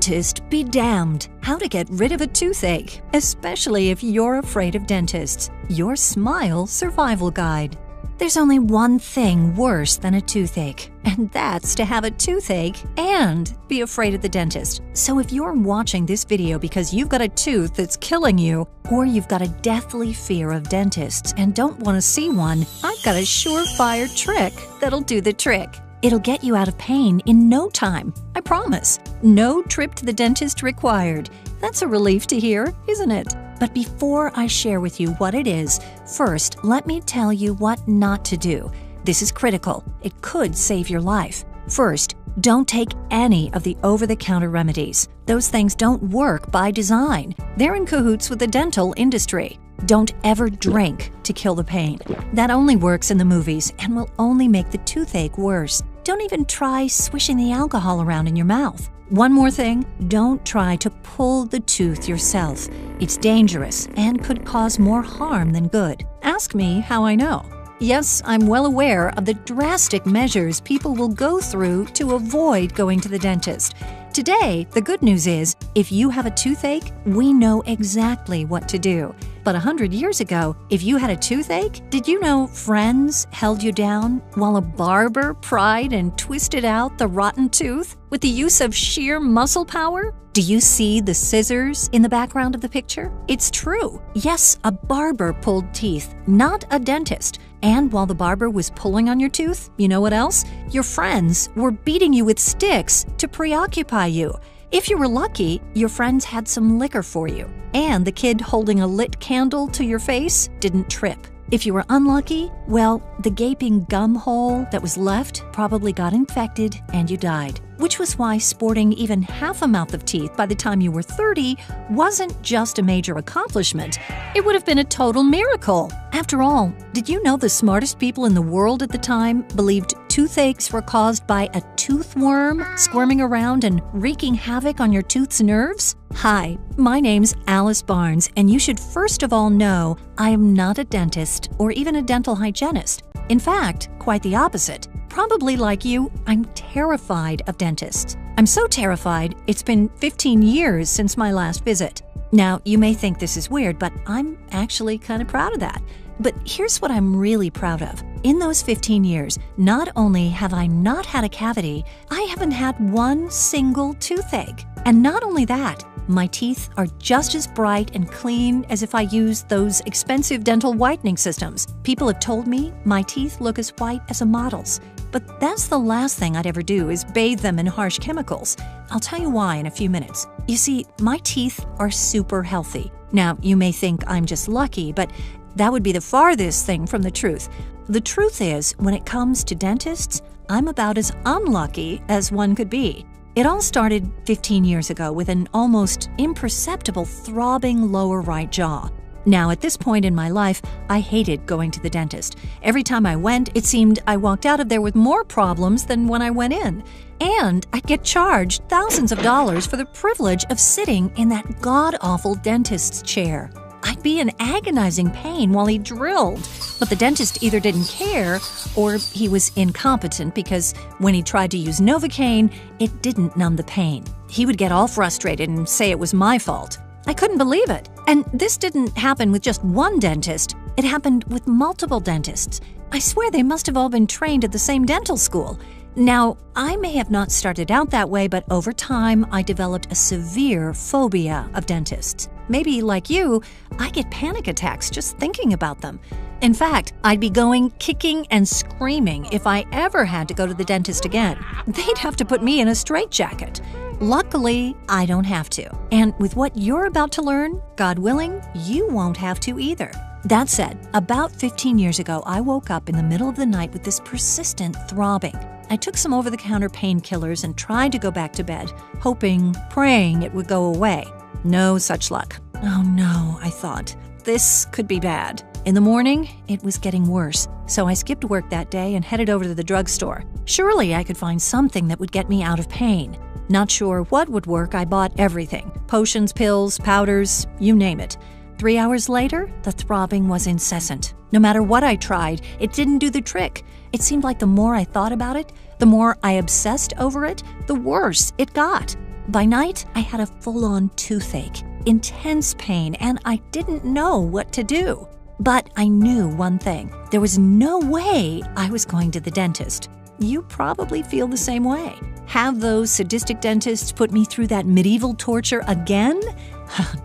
Dentist be damned! How to get rid of a toothache, especially if you're afraid of dentists. Your Smile Survival Guide. There's only one thing worse than a toothache, and that's to have a toothache and be afraid of the dentist. So if you're watching this video because you've got a tooth that's killing you, or you've got a deathly fear of dentists and don't want to see one, I've got a surefire trick that'll do the trick. It'll get you out of pain in no time, I promise. No trip to the dentist required. That's a relief to hear, isn't it? But before I share with you what it is, first, let me tell you what not to do. This is critical. It could save your life. First, don't take any of the over-the-counter remedies. Those things don't work by design. They're in cahoots with the dental industry. Don't ever drink to kill the pain. That only works in the movies and will only make the toothache worse. Don't even try swishing the alcohol around in your mouth. One more thing, don't try to pull the tooth yourself. It's dangerous and could cause more harm than good. Ask me how I know. Yes, I'm well aware of the drastic measures people will go through to avoid going to the dentist. Today, the good news is, if you have a toothache, we know exactly what to do. But 100 years ago, if you had a toothache, did you know friends held you down while a barber pried and twisted out the rotten tooth with the use of sheer muscle power? Do you see the scissors in the background of the picture? It's true. Yes, a barber pulled teeth, not a dentist. And while the barber was pulling on your tooth, you know what else? Your friends were beating you with sticks to preoccupy you. If you were lucky, your friends had some liquor for you, and the kid holding a lit candle to your face didn't trip. If you were unlucky, well, the gaping gum hole that was left probably got infected and you died. Which was why sporting even half a mouth of teeth by the time you were 30 wasn't just a major accomplishment. It would have been a total miracle. After all, did you know the smartest people in the world at the time believed toothaches were caused by a tooth worm squirming around and wreaking havoc on your tooth's nerves? Hi, my name's Alice Barnes, and you should first of all know I am not a dentist or even a dental hygienist. In fact, quite the opposite. Probably like you, I'm terrified of dentists. I'm so terrified, it's been 15 years since my last visit. Now, you may think this is weird, but I'm actually kind of proud of that. But here's what I'm really proud of. In those 15 years, not only have I not had a cavity, I haven't had one single toothache. And not only that, my teeth are just as bright and clean as if I used those expensive dental whitening systems. People have told me my teeth look as white as a model's. But that's the last thing I'd ever do is bathe them in harsh chemicals. I'll tell you why in a few minutes. You see, my teeth are super healthy. Now, you may think I'm just lucky, but that would be the farthest thing from the truth. The truth is, when it comes to dentists, I'm about as unlucky as one could be. It all started 15 years ago with an almost imperceptible throbbing lower right jaw. Now, at this point in my life, I hated going to the dentist. Every time I went, it seemed I walked out of there with more problems than when I went in. And I'd get charged thousands of dollars for the privilege of sitting in that god-awful dentist's chair. I'd be in agonizing pain while he drilled, but the dentist either didn't care or he was incompetent because when he tried to use Novocaine, it didn't numb the pain. He would get all frustrated and say it was my fault. I couldn't believe it. And this didn't happen with just one dentist. It happened with multiple dentists. I swear they must have all been trained at the same dental school. Now, I may have not started out that way, but over time, I developed a severe phobia of dentists. Maybe, like you, I get panic attacks just thinking about them. In fact, I'd be going kicking and screaming if I ever had to go to the dentist again. They'd have to put me in a straitjacket. Luckily, I don't have to. And with what you're about to learn, God willing, you won't have to either. That said, about 15 years ago, I woke up in the middle of the night with this persistent throbbing. I took some over-the-counter painkillers and tried to go back to bed, hoping, praying it would go away. No such luck. Oh no, I thought. This could be bad. In the morning, it was getting worse, so I skipped work that day and headed over to the drugstore. Surely I could find something that would get me out of pain. Not sure what would work, I bought everything. Potions, pills, powders, you name it. 3 hours later, the throbbing was incessant. No matter what I tried, it didn't do the trick. It seemed like the more I thought about it, the more I obsessed over it, the worse it got. By night, I had a full-on toothache, intense pain, and I didn't know what to do. But I knew one thing. There was no way I was going to the dentist. You probably feel the same way. Have those sadistic dentists put me through that medieval torture again?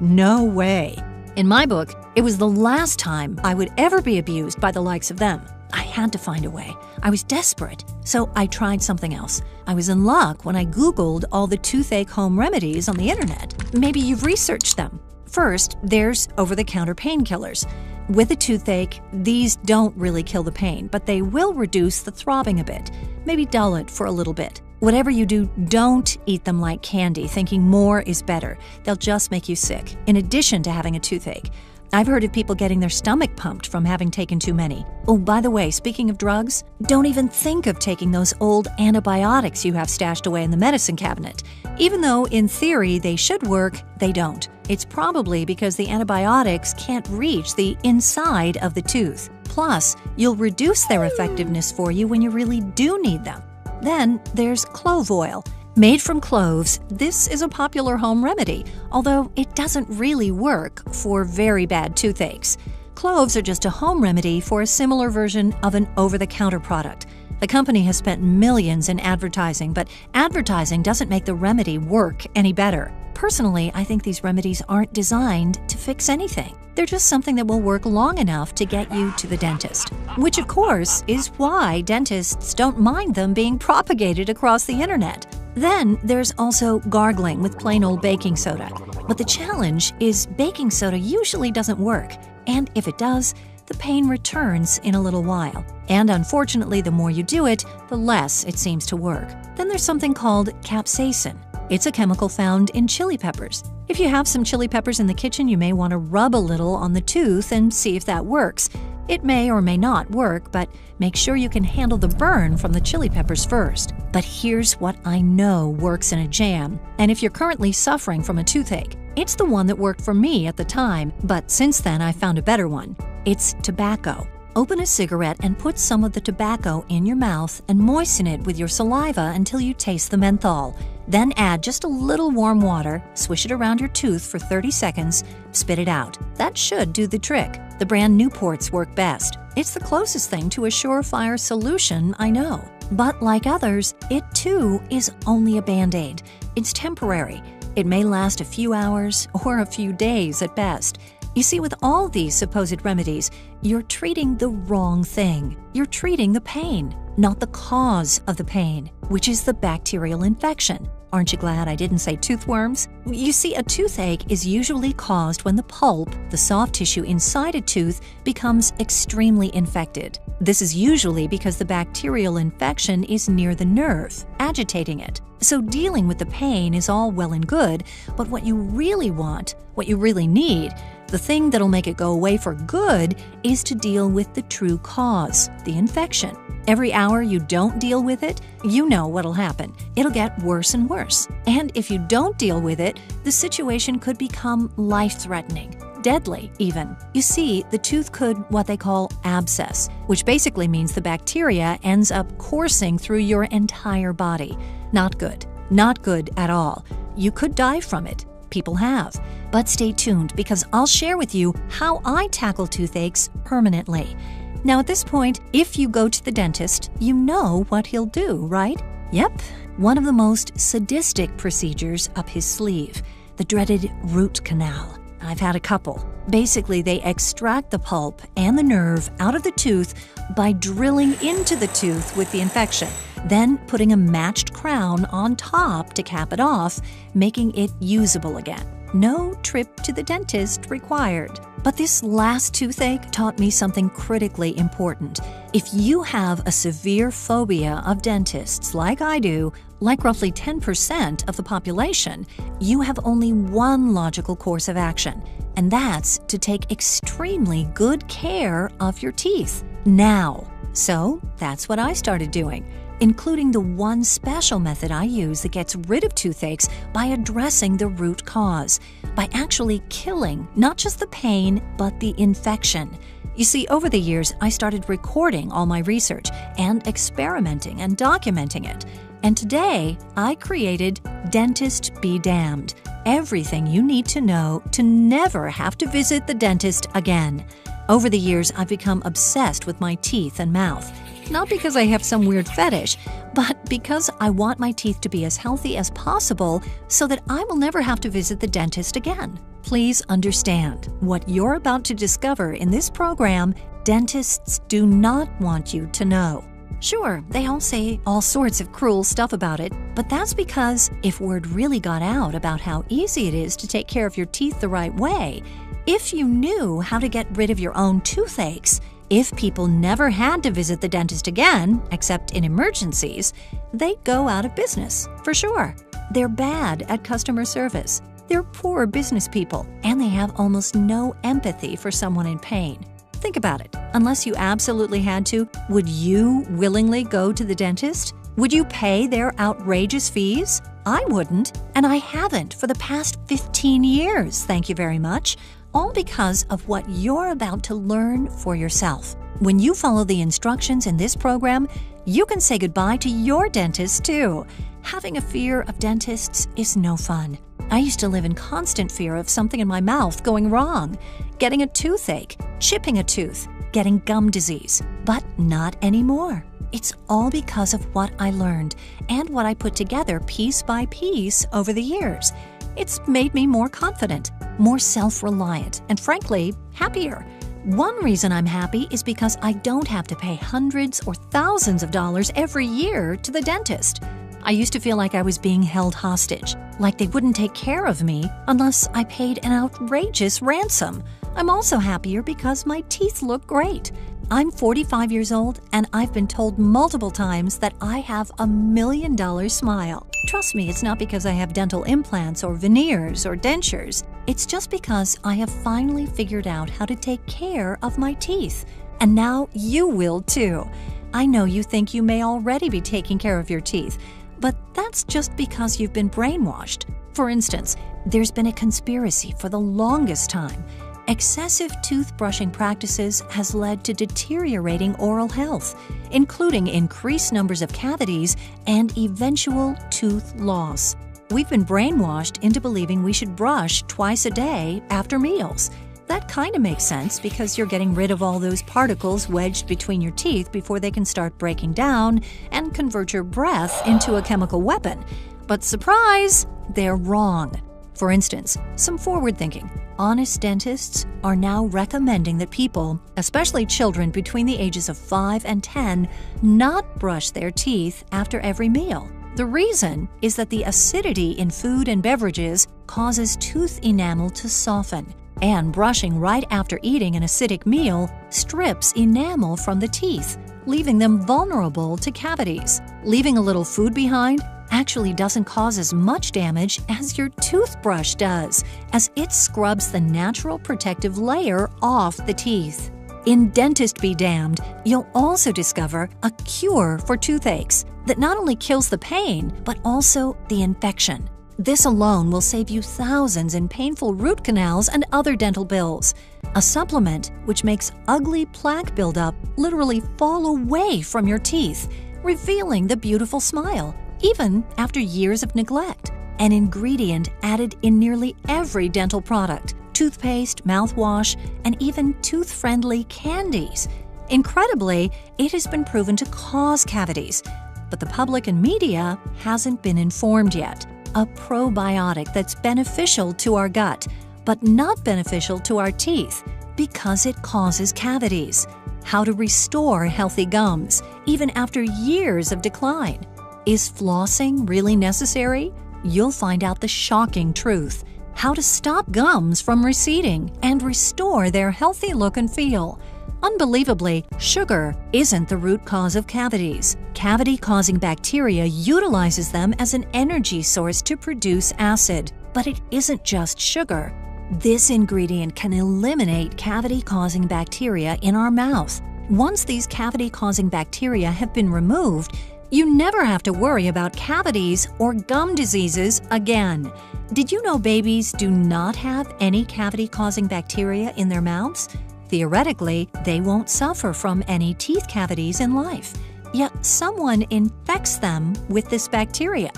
No way. In my book, it was the last time I would ever be abused by the likes of them. I had to find a way. I was desperate, so I tried something else. I was in luck when I Googled all the toothache home remedies on the internet. Maybe you've researched them. First, there's over-the-counter painkillers. With a toothache, these don't really kill the pain, but they will reduce the throbbing a bit, maybe dull it for a little bit. Whatever you do, don't eat them like candy, thinking more is better. They'll just make you sick, in addition to having a toothache. I've heard of people getting their stomach pumped from having taken too many. Oh, by the way, speaking of drugs, don't even think of taking those old antibiotics you have stashed away in the medicine cabinet. Even though, in theory, they should work, they don't. It's probably because the antibiotics can't reach the inside of the tooth. Plus, you'll reduce their effectiveness for you when you really do need them. Then there's clove oil. Made from cloves, this is a popular home remedy, although it doesn't really work for very bad toothaches. Cloves are just a home remedy for a similar version of an over-the-counter product. The company has spent millions in advertising, but advertising doesn't make the remedy work any better. Personally, I think these remedies aren't designed to fix anything. They're just something that will work long enough to get you to the dentist. Which, of course, is why dentists don't mind them being propagated across the internet. Then there's also gargling with plain old baking soda. But the challenge is baking soda usually doesn't work, and if it does, the pain returns in a little while. And unfortunately, the more you do it, the less it seems to work. Then there's something called capsaicin. It's a chemical found in chili peppers. If you have some chili peppers in the kitchen, you may want to rub a little on the tooth and see if that works. It may or may not work, but make sure you can handle the burn from the chili peppers first. But here's what I know works in a jam, and if you're currently suffering from a toothache, it's the one that worked for me at the time, but since then I found a better one. It's tobacco. Open a cigarette and put some of the tobacco in your mouth and moisten it with your saliva until you taste the menthol. Then add just a little warm water, swish it around your tooth for 30 seconds, spit it out. That should do the trick. The brand Newports work best. It's the closest thing to a surefire solution I know. But like others, it too is only a Band-Aid. It's temporary. It may last a few hours or a few days at best. You see, with all these supposed remedies, you're treating the wrong thing. You're treating the pain, not the cause of the pain, which is the bacterial infection. Aren't you glad I didn't say toothworms? You see, a toothache is usually caused when the pulp, the soft tissue inside a tooth, becomes extremely infected. This is usually because the bacterial infection is near the nerve, agitating it. So dealing with the pain is all well and good, but what you really want, what you really need, the thing that'll make it go away for good is to deal with the true cause, the infection. Every hour you don't deal with it, you know what'll happen. It'll get worse and worse. And if you don't deal with it, the situation could become life-threatening, deadly even. You see, the tooth could what they call abscess, which basically means the bacteria ends up coursing through your entire body. Not good. Not good at all. You could die from it. People have. But stay tuned because I'll share with you how I tackle toothaches permanently. Now at this point, if you go to the dentist, you know what he'll do, right? Yep, one of the most sadistic procedures up his sleeve, the dreaded root canal. I've had a couple. Basically, they extract the pulp and the nerve out of the tooth by drilling into the tooth with the infection, then putting a matched crown on top to cap it off, making it usable again. No trip to the dentist required. But this last toothache taught me something critically important. If you have a severe phobia of dentists like I do, like roughly 10% of the population, you have only one logical course of action, and that's to take extremely good care of your teeth now. So that's what I started doing, including the one special method I use that gets rid of toothaches by addressing the root cause, by actually killing not just the pain, but the infection. You see, over the years, I started recording all my research and experimenting and documenting it. And today, I created Dentist Be Damned, everything you need to know to never have to visit the dentist again. Over the years, I've become obsessed with my teeth and mouth. Not because I have some weird fetish, but because I want my teeth to be as healthy as possible so that I will never have to visit the dentist again. Please understand, what you're about to discover in this program, dentists do not want you to know. Sure, they all say all sorts of cruel stuff about it, but that's because if word really got out about how easy it is to take care of your teeth the right way, if you knew how to get rid of your own toothaches, if people never had to visit the dentist again, except in emergencies, they'd go out of business, for sure. They're bad at customer service. They're poor business people, and they have almost no empathy for someone in pain. Think about it. Unless you absolutely had to, would you willingly go to the dentist? Would you pay their outrageous fees? I wouldn't, and I haven't for the past 15 years, thank you very much. All because of what you're about to learn for yourself. When you follow the instructions in this program, you can say goodbye to your dentist too. Having a fear of dentists is no fun. I used to live in constant fear of something in my mouth going wrong, getting a toothache, chipping a tooth, getting gum disease, but not anymore. It's all because of what I learned and what I put together piece by piece over the years. It's made me more confident, more self-reliant, and frankly, happier. One reason I'm happy is because I don't have to pay hundreds or thousands of dollars every year to the dentist. I used to feel like I was being held hostage, like they wouldn't take care of me unless I paid an outrageous ransom. I'm also happier because my teeth look great. I'm 45 years old, and I've been told multiple times that I have a $1 million smile. Trust me, it's not because I have dental implants or veneers or dentures. It's just because I have finally figured out how to take care of my teeth. And now you will too. I know you think you may already be taking care of your teeth, but that's just because you've been brainwashed. For instance, there's been a conspiracy for the longest time. Excessive toothbrushing practices has led to deteriorating oral health, including increased numbers of cavities and eventual tooth loss. We've been brainwashed into believing we should brush twice a day after meals. That kind of makes sense because you're getting rid of all those particles wedged between your teeth before they can start breaking down and convert your breath into a chemical weapon. But surprise, they're wrong. For instance, some forward-thinking, honest dentists are now recommending that people, especially children between the ages of 5 and 10, not brush their teeth after every meal. The reason is that the acidity in food and beverages causes tooth enamel to soften, and brushing right after eating an acidic meal strips enamel from the teeth, leaving them vulnerable to cavities. Leaving a little food behind actually doesn't cause as much damage as your toothbrush does, as it scrubs the natural protective layer off the teeth. In Dentist Be Damned, you'll also discover a cure for toothaches that not only kills the pain, but also the infection. This alone will save you thousands in painful root canals and other dental bills. A supplement which makes ugly plaque buildup literally fall away from your teeth, revealing the beautiful smile, even after years of neglect. An ingredient added in nearly every dental product, toothpaste, mouthwash, and even tooth-friendly candies. Incredibly, it has been proven to cause cavities, but the public and media hasn't been informed yet. A probiotic that's beneficial to our gut, but not beneficial to our teeth because it causes cavities. How to restore healthy gums, even after years of decline. Is flossing really necessary? You'll find out the shocking truth. How to stop gums from receding and restore their healthy look and feel. Unbelievably, sugar isn't the root cause of cavities. Cavity-causing bacteria utilizes them as an energy source to produce acid. But it isn't just sugar. This ingredient can eliminate cavity-causing bacteria in our mouth. Once these cavity-causing bacteria have been removed, you never have to worry about cavities or gum diseases again. Did you know babies do not have any cavity-causing bacteria in their mouths? Theoretically, they won't suffer from any teeth cavities in life. yet someone infects them with this bacteria.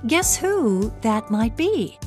Guess who that might be?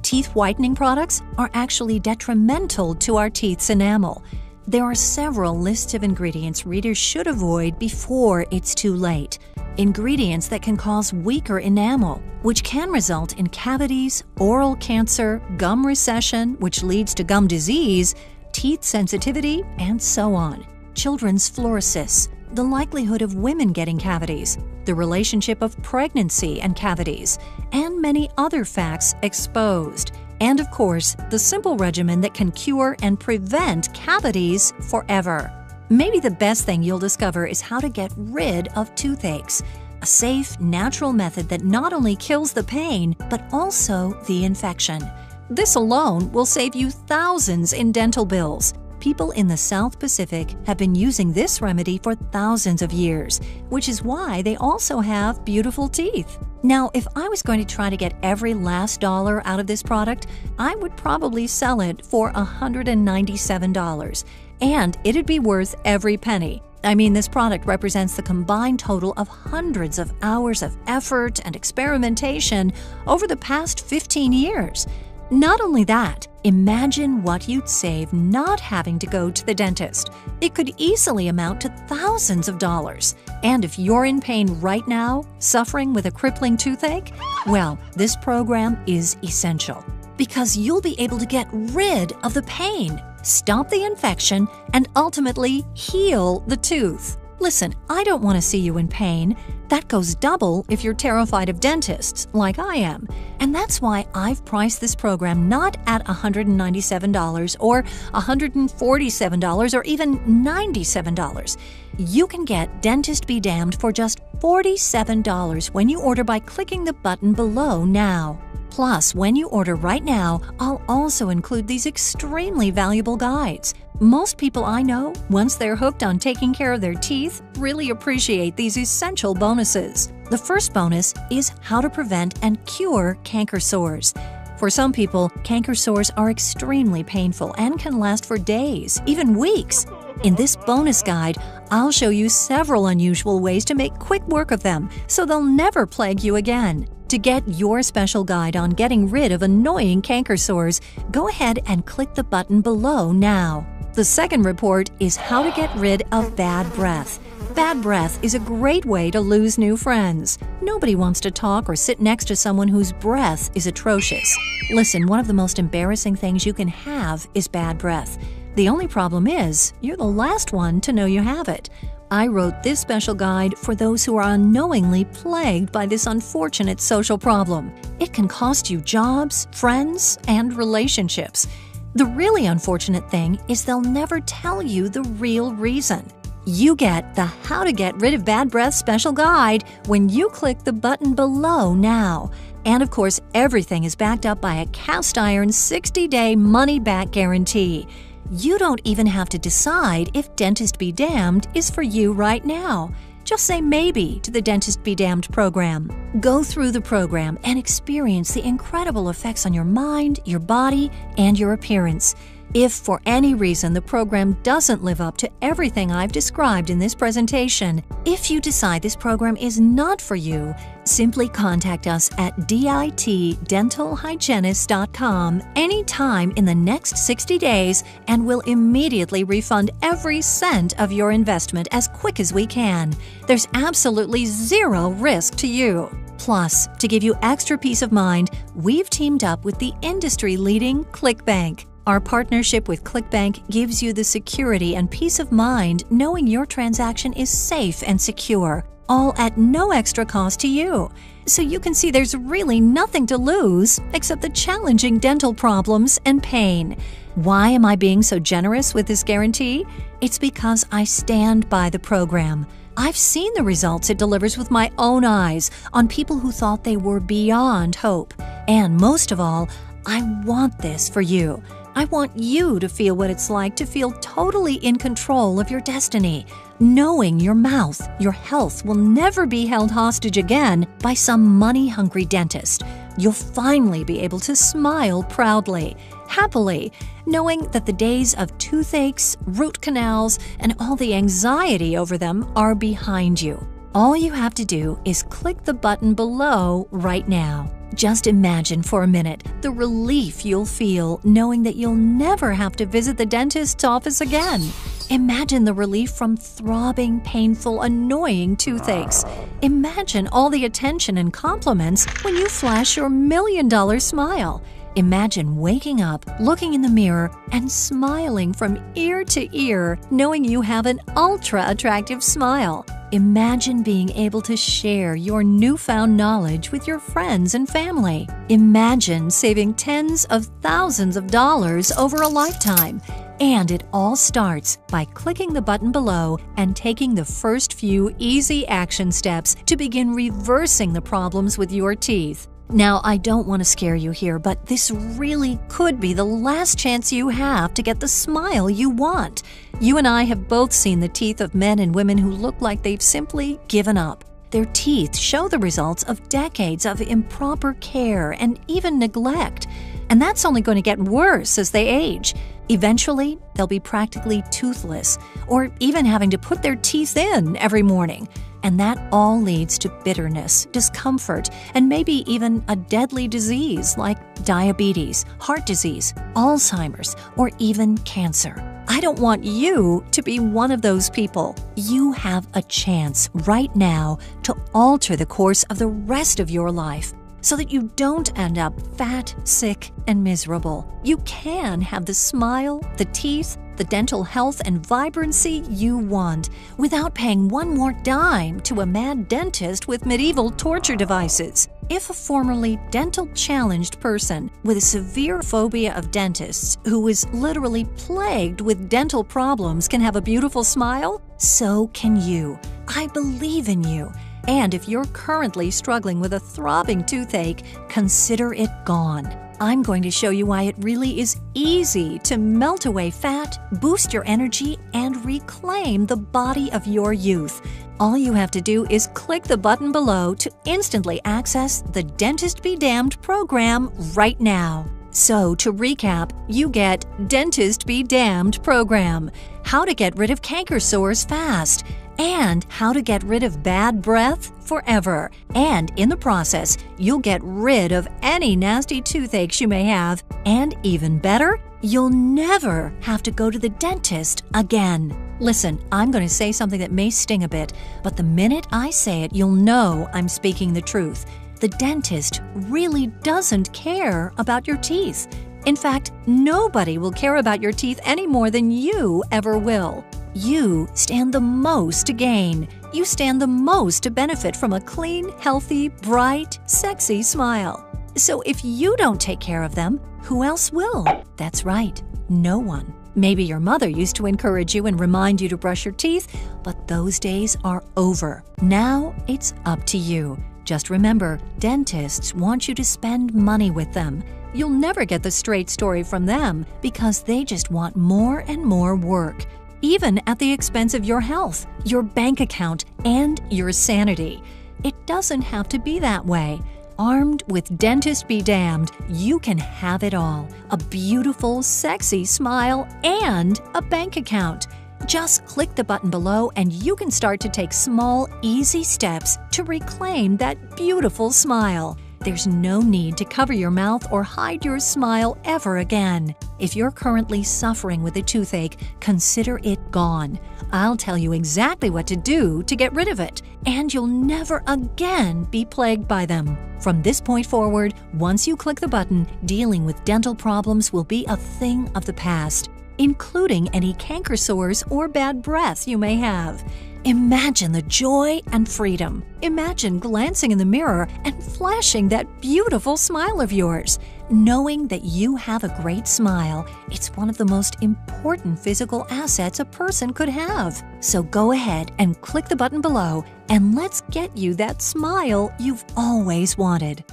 Teeth whitening products are actually detrimental to our teeth's enamel. There are several lists of ingredients readers should avoid before it's too late. Ingredients that can cause weaker enamel, which can result in cavities, oral cancer, gum recession, which leads to gum disease, teeth sensitivity, and so on. Children's fluorosis, the likelihood of women getting cavities, the relationship of pregnancy and cavities, and many other facts exposed. And of course, the simple regimen that can cure and prevent cavities forever. Maybe the best thing you'll discover is how to get rid of toothaches, a safe, natural method that not only kills the pain, but also the infection. This alone will save you thousands in dental bills. People in the South Pacific have been using this remedy for thousands of years, which is why they also have beautiful teeth. Now, if I was going to try to get every last dollar out of this product, I would probably sell it for $197. And it'd be worth every penny. I mean, this product represents the combined total of hundreds of hours of effort and experimentation over the past 15 years. Not only that, imagine what you'd save not having to go to the dentist. It could easily amount to thousands of dollars. And if you're in pain right now, suffering with a crippling toothache, well, this program is essential because you'll be able to get rid of the pain, stop the infection, and ultimately heal the tooth. Listen, I don't want to see you in pain. That goes double if you're terrified of dentists, like I am. And that's why I've priced this program not at $197 or $147 or even $97. You can get Dentist Be Damned for just $47 when you order by clicking the button below now. Plus, when you order right now, I'll also include these extremely valuable guides. Most people I know, once they're hooked on taking care of their teeth, really appreciate these essential bonuses. The first bonus is how to prevent and cure canker sores. For some people, canker sores are extremely painful and can last for days, even weeks. In this bonus guide, I'll show you several unusual ways to make quick work of them, so they'll never plague you again. To get your special guide on getting rid of annoying canker sores, go ahead and click the button below now. The second report is how to get rid of bad breath. Bad breath is a great way to lose new friends. Nobody wants to talk or sit next to someone whose breath is atrocious. Listen, one of the most embarrassing things you can have is bad breath. The only problem is, you're the last one to know you have it. I wrote this special guide for those who are unknowingly plagued by this unfortunate social problem. It can cost you jobs, friends, and relationships. The really unfortunate thing is they'll never tell you the real reason. You get the How to Get Rid of Bad Breath special guide when you click the button below now. And of course, everything is backed up by a cast iron 60-day money-back guarantee. You don't even have to decide if Dentist Be Damned is for you right now. Just say maybe to the Dentist Be Damned program. Go through the program and experience the incredible effects on your mind, your body, and your appearance. If for any reason the program doesn't live up to everything I've described in this presentation, if you decide this program is not for you, simply contact us at ditdentalhygienist.com anytime in the next 60 days and we'll immediately refund every cent of your investment as quick as we can. There's absolutely zero risk to you. Plus, to give you extra peace of mind, we've teamed up with the industry-leading ClickBank. Our partnership with ClickBank gives you the security and peace of mind knowing your transaction is safe and secure, all at no extra cost to you. So you can see there's really nothing to lose except the challenging dental problems and pain. Why am I being so generous with this guarantee? It's because I stand by the program. I've seen the results it delivers with my own eyes on people who thought they were beyond hope. And most of all, I want this for you. I want you to feel what it's like to feel totally in control of your destiny, knowing your mouth, your health will never be held hostage again by some money-hungry dentist. You'll finally be able to smile proudly, happily, knowing that the days of toothaches, root canals, and all the anxiety over them are behind you. All you have to do is click the button below right now. Just imagine for a minute the relief you'll feel knowing that you'll never have to visit the dentist's office again. Imagine the relief from throbbing, painful, annoying toothaches. Imagine all the attention and compliments when you flash your $1,000,000 smile. Imagine waking up, looking in the mirror, and smiling from ear to ear, knowing you have an ultra-attractive smile. Imagine being able to share your newfound knowledge with your friends and family. Imagine saving tens of thousands of dollars over a lifetime. And it all starts by clicking the button below and taking the first few easy action steps to begin reversing the problems with your teeth. Now, I don't want to scare you here, but this really could be the last chance you have to get the smile you want. You and I have both seen the teeth of men and women who look like they've simply given up. Their teeth show the results of decades of improper care and even neglect. And that's only going to get worse as they age. Eventually, they'll be practically toothless, or even having to put their teeth in every morning. And that all leads to bitterness, discomfort, and maybe even a deadly disease like diabetes, heart disease, Alzheimer's, or even cancer. I don't want you to be one of those people. You have a chance right now to alter the course of the rest of your life, so that you don't end up fat, sick, and miserable. You can have the smile, the teeth, the dental health and vibrancy you want without paying one more dime to a mad dentist with medieval torture devices. If a formerly dental-challenged person with a severe phobia of dentists who is literally plagued with dental problems can have a beautiful smile, so can you. I believe in you. And if you're currently struggling with a throbbing toothache, consider it gone. I'm going to show you why it really is easy to melt away fat, boost your energy, and reclaim the body of your youth. All you have to do is click the button below to instantly access the Dentist Be Damned program right now. So, to recap, you get Dentist Be Damned program, how to get rid of canker sores fast, and how to get rid of bad breath forever. And in the process, you'll get rid of any nasty toothaches you may have. And even better, you'll never have to go to the dentist again. Listen, I'm going to say something that may sting a bit, but the minute I say it, you'll know I'm speaking the truth. The dentist really doesn't care about your teeth. In fact, nobody will care about your teeth any more than you ever will. You stand the most to gain. You stand the most to benefit from a clean, healthy, bright, sexy smile. So if you don't take care of them, who else will? That's right, no one. Maybe your mother used to encourage you and remind you to brush your teeth, but those days are over. Now it's up to you. Just remember, dentists want you to spend money with them. You'll never get the straight story from them because they just want more and more work, even at the expense of your health, your bank account, and your sanity. It doesn't have to be that way. Armed with Dentist Be Damned, you can have it all: a beautiful, sexy smile and a bank account. Just click the button below and you can start to take small, easy steps to reclaim that beautiful smile. There's no need to cover your mouth or hide your smile ever again. If you're currently suffering with a toothache, consider it gone. I'll tell you exactly what to do to get rid of it, and you'll never again be plagued by them. From this point forward, once you click the button, dealing with dental problems will be a thing of the past, including any canker sores or bad breath you may have. Imagine the joy and freedom. Imagine glancing in the mirror and flashing that beautiful smile of yours. Knowing that you have a great smile, it's one of the most important physical assets a person could have. So go ahead and click the button below and let's get you that smile you've always wanted.